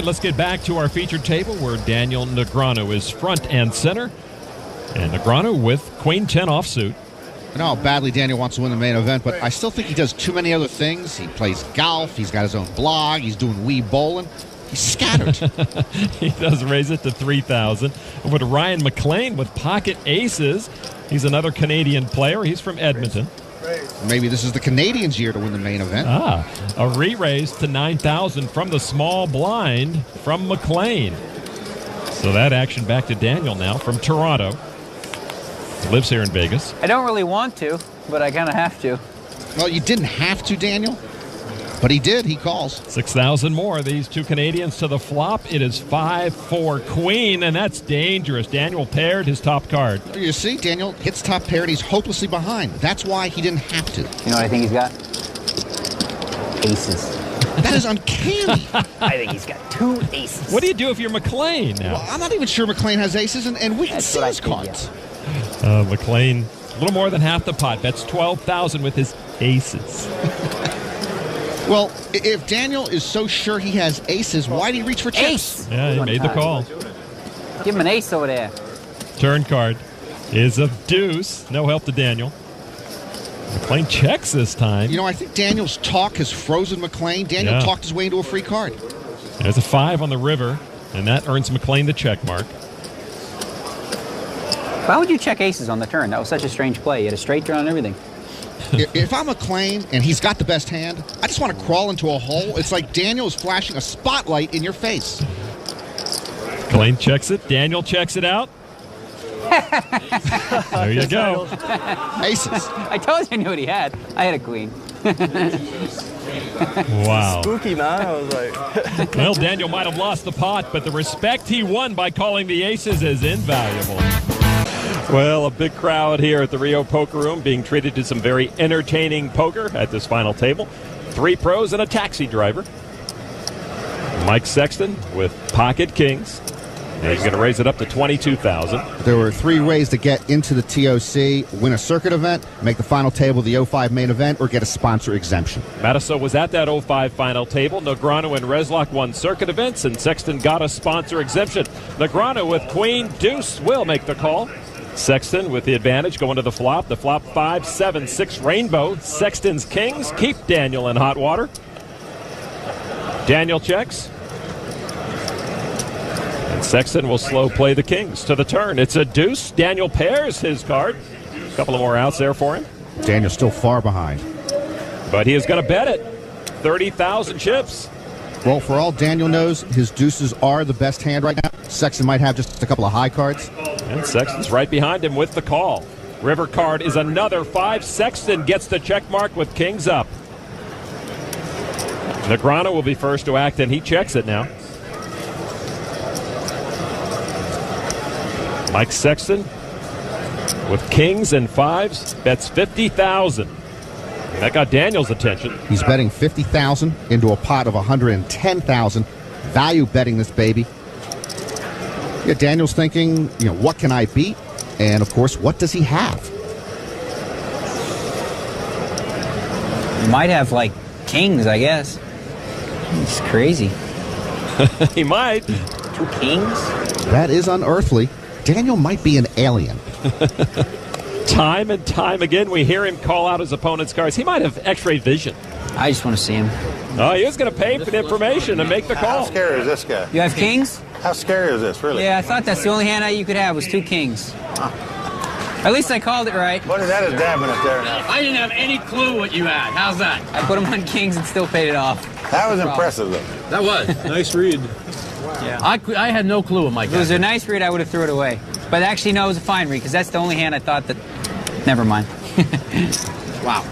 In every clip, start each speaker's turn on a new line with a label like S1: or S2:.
S1: Let's get back to our featured table where Daniel Negreanu is front and center. And Negreanu with Queen 10 offsuit.
S2: I know how badly Daniel wants to win the main event, but I still think he does too many other things. He plays golf. He's got his own blog. He's doing Wii bowling. He's scattered.
S1: He does raise it to 3,000. Over to Ryan McLean with pocket aces. He's another Canadian player. He's from Edmonton.
S2: Maybe this is the Canadians' year to win the main event.
S1: A re-raise to 9,000 from the small blind from McLean. So that action back to Daniel now from Toronto. Lives here in Vegas.
S3: I don't really want to, but I kind of have to.
S2: Well, you didn't have to, Daniel, but he did. He calls.
S1: 6,000 more. These two Canadians to the flop. It is 5-4 Queen, and that's dangerous. Daniel paired his top card.
S2: You see, Daniel hits top pair, and he's hopelessly behind. That's why he didn't have to.
S3: You know what I think he's got? Aces.
S2: That is uncanny.
S3: I think he's got 2 aces.
S1: What do you do if you're McLean now?
S2: Well, I'm not even sure McLean has aces, and we can see his cards.
S1: McLean, a little more than half the pot. That's 12,000 with his aces.
S2: Well, if Daniel is so sure he has aces, why did he reach for chips?
S3: Ace!
S1: Yeah, he made the call.
S3: Give him an ace over there.
S1: Turn card is a deuce. No help to Daniel. McLean checks this time.
S2: You know, I think Daniel's talk has frozen McLean. Daniel talked his way into a free card.
S1: There's a 5 on the river, and that earns McLean the check mark.
S3: Why would you check aces on the turn? That was such a strange play. You had a straight turn on everything.
S2: If I'm McLean and he's got the best hand, I just want to crawl into a hole. It's like Daniel is flashing a spotlight in your face.
S1: McLean checks it. Daniel checks it out. There you go.
S2: Aces.
S3: I told you I knew what he had. I had a queen.
S1: Wow.
S4: Spooky, man. I was like...
S1: Well, Daniel might have lost the pot, but the respect he won by calling the aces is invaluable. Well, a big crowd here at the Rio Poker Room being treated to some very entertaining poker at this final table. 3 pros and a taxi driver. Mike Sexton with pocket kings. And he's going to raise it up to 22,000.
S2: There were 3 ways to get into the TOC: win a circuit event, make the final table of the 05 main event, or get a sponsor exemption.
S1: Matiso was at that 05 final table. Negreanu and Reslock won circuit events, and Sexton got a sponsor exemption. Negreanu with queen deuce will make the call. Sexton with the advantage going to the flop. The flop 5, 7, 6 rainbow. Sexton's kings keep Daniel in hot water. Daniel checks. And Sexton will slow play the kings to the turn. It's a deuce. Daniel pairs his card. A couple of more outs there for him.
S2: Daniel's still far behind.
S1: But he is going to bet it. 30,000 chips.
S2: Well, for all Daniel knows, his deuces are the best hand right now. Sexton might have just a couple of high cards.
S1: And Sexton's right behind him with the call. River card is another 5. Sexton gets the check mark with kings up. Negreanu will be first to act, and he checks it now. Mike Sexton with kings and 5s bets 50,000. That got Daniel's attention.
S2: He's betting 50,000 into a pot of 110,000. Value betting this baby. Yeah, Daniel's thinking, what can I beat? And of course, what does he have?
S3: You might have like kings, I guess. It's crazy.
S1: He might.
S3: 2 kings?
S2: That is unearthly. Daniel might be an alien.
S1: Time and time again, we hear him call out his opponent's cards. He might have x-ray vision.
S3: I just want to see him.
S1: Oh, he was going to pay for the information and make the call.
S5: How scary is this guy?
S3: You have kings?
S5: How scary is this, really?
S3: Yeah, I thought that's the only hand you could have was 2 kings. At least I called it right.
S5: What is that is dabbing it there now?
S6: I didn't have any clue what you had. How's that?
S3: I put him on kings and still paid it off.
S5: That was impressive, though.
S6: That was.
S4: Nice read.
S3: Yeah.
S6: I had no clue what my
S3: If it was a nice read, I would have threw it away. But actually, no, it was a fine read, because that's the only hand I thought that... Never mind.
S6: Wow.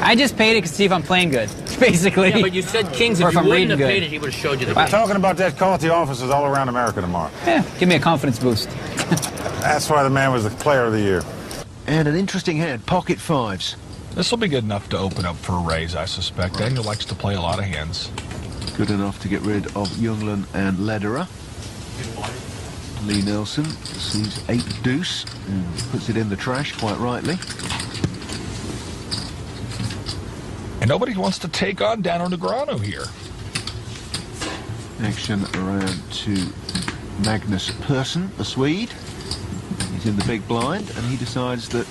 S3: I just paid it to see if I'm playing good, basically.
S6: Yeah, but you said kings.
S3: Or
S6: If you
S3: I'm
S6: wouldn't
S3: reading
S6: have
S3: good.
S6: paid it, he would have showed you the
S5: We're
S6: game.
S5: talking about that call at the offices all around America tomorrow.
S3: Yeah, give me a confidence boost.
S5: That's why the man was the player of the year.
S7: And an interesting hand, pocket 5s.
S8: This will be good enough to open up for a raise, I suspect. Daniel likes to play a lot of hands.
S7: Good enough to get rid of Youngland and Lederer. Lee Nelson sees 8 deuce and puts it in the trash, quite rightly.
S8: And nobody wants to take on Daniel Negreanu here.
S7: Action around to Magnus Persson, the Swede. He's in the big blind, and he decides that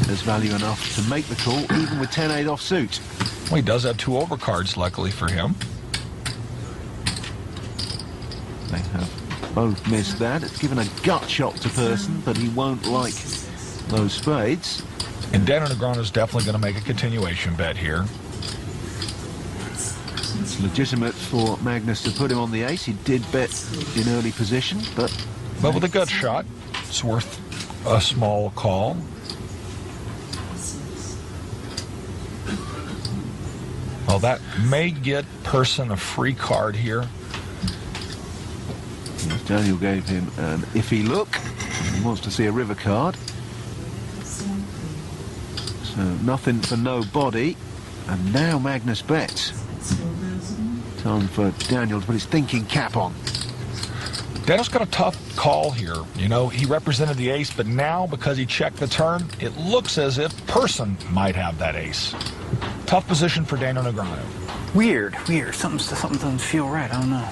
S7: there's value enough to make the call, even with 10-8 offsuit.
S8: Well, he does have 2 overcards, luckily for him.
S7: They have both missed that. It's given a gut shot to Persson, but he won't like those spades.
S8: And Daniel Negreanu's definitely going to make a continuation bet here.
S7: It's legitimate for Magnus to put him on the ace. He did bet in early position, but
S8: with a gut shot, it's worth a small call. Well, that may get Persson a free card here.
S7: Daniel gave him an iffy look. He wants to see a river card. So nothing for nobody. And now Magnus bets. Time for Daniel to put his thinking cap on.
S8: Daniel's got a tough call here. You know, he represented the ace, but now, because he checked the turn, it looks as if Persson might have that ace. Tough position for Daniel Negreanu.
S3: Weird. Something doesn't feel right. I don't know.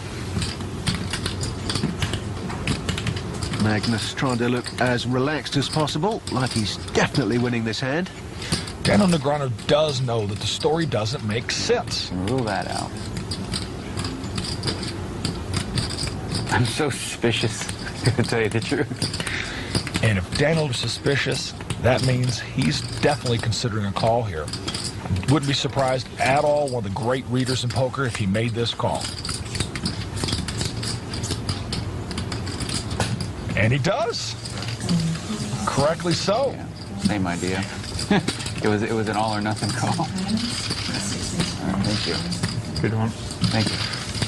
S7: Magnus trying to look as relaxed as possible, like he's definitely winning this hand.
S8: Daniel Negreanu does know that the story doesn't make sense.
S3: Rule that out. I'm so suspicious, to tell you the truth.
S8: And if Daniel is suspicious, that means he's definitely considering a call here. Wouldn't be surprised at all, one of the great readers in poker, if he made this call. And he does. Correctly so.
S3: Yeah, same idea. It was an all or nothing call. All right, thank you.
S4: Good one.
S3: Thank you.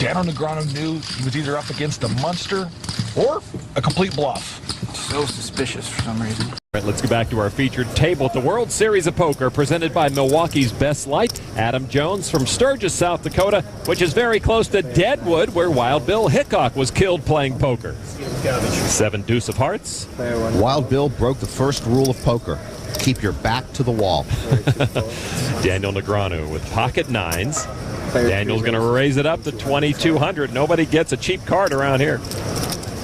S8: Daniel Negreanu knew he was either up against a monster or a complete bluff.
S3: So suspicious for some reason.
S1: All right, let's go back to our featured table at the World Series of Poker, presented by Milwaukee's Best Light. Adam Jones from Sturgis, South Dakota, which is very close to Deadwood, where Wild Bill Hickok was killed playing poker. 7 deuce of hearts.
S2: Wild Bill broke the first rule of poker. Keep your back to the wall.
S1: Daniel Negreanu with pocket 9s. Daniel's going to raise it up to 2,200. Nobody gets a cheap card around here.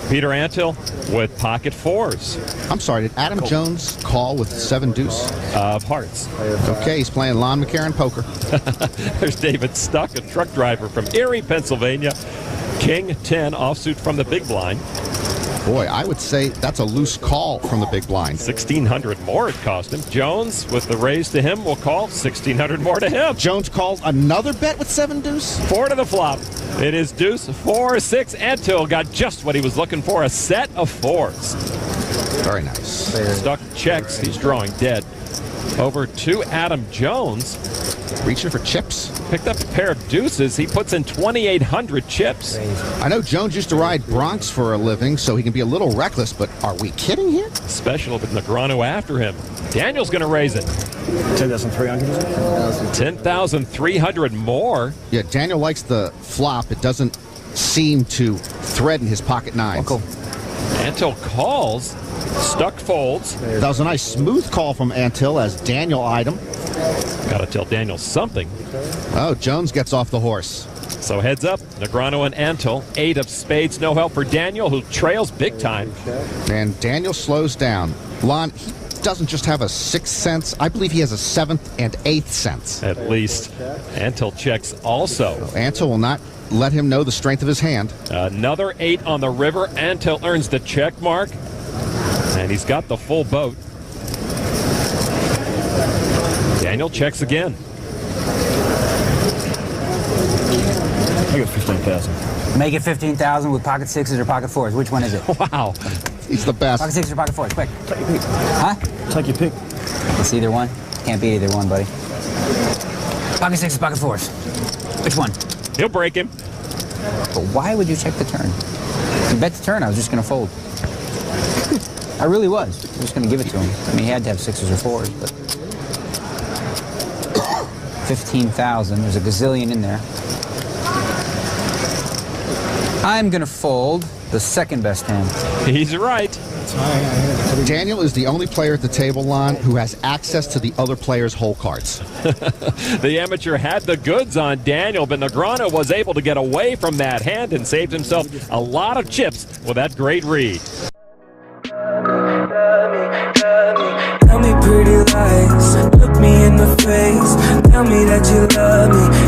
S1: Peter Antil with pocket 4s.
S2: I'm sorry, did Adam Jones call with 7 deuce?
S1: Of hearts.
S2: Okay, he's playing Lon McCarron poker.
S1: There's David Stuck, a truck driver from Erie, Pennsylvania. King 10 offsuit from the big blind.
S2: Boy, I would say that's a loose call from the big blind.
S1: 1,600 more it cost him. Jones, with the raise to him, will call 1,600 more to him.
S2: Jones calls another bet with 7 deuce?
S1: 4 to the flop. It is deuce, 4, 6. Antil got just what he was looking for, a set of 4s.
S2: Very nice.
S1: Stuck checks. He's drawing dead. Over to Adam Jones.
S2: Reaching for chips.
S1: Picked up a pair of deuces. He puts in 2,800 chips.
S2: I know Jones used to ride Bronx for a living, so he can be a little reckless, but are we kidding here?
S1: Special with Negreanu after him. Daniel's going to raise it.
S4: 10,300.
S1: 10,300 more.
S2: Yeah, Daniel likes the flop. It doesn't seem to threaten his pocket 9s.
S3: Cool.
S1: Antil calls. Stuck folds.
S2: That was a nice smooth call from Antil as Daniel eyed him.
S1: Got to tell Daniel something.
S2: Oh, Jones gets off the horse.
S1: So heads up, Negreanu and Antil. 8 of spades, no help for Daniel, who trails big time.
S2: And Daniel slows down. Lon, he doesn't just have a 6th sense. I believe he has a 7th and 8th sense.
S1: At least. Antil checks also.
S2: Antil will not let him know the strength of his hand.
S1: Another 8 on the river. Antil earns the check mark. And he's got the full boat. Daniel checks again.
S4: I got 15,000.
S3: Make it 15,000 with pocket 6s or pocket 4s. Which one is it?
S1: Wow.
S2: He's the best.
S3: Pocket 6s or pocket 4s, quick. Huh?
S4: Take your pick.
S3: It's either one. Can't beat either one, buddy. Pocket 6s, pocket 4s. Which one?
S1: He'll break him.
S3: But why would you check the turn? You bet the turn, I was just going to fold. I really was. I was just going to give it to him. I mean, he had to have 6s or 4s, but... 15,000. There's a gazillion in there. I'm going to fold the second best hand.
S1: He's right.
S2: Daniel is the only player at the table, Lon, who has access to the other player's hole cards.
S1: The amateur had the goods on Daniel, but Negreanu was able to get away from that hand and saved himself a lot of chips with that great read.
S9: Tell me pretty lies, look me in the face, tell me that you love me.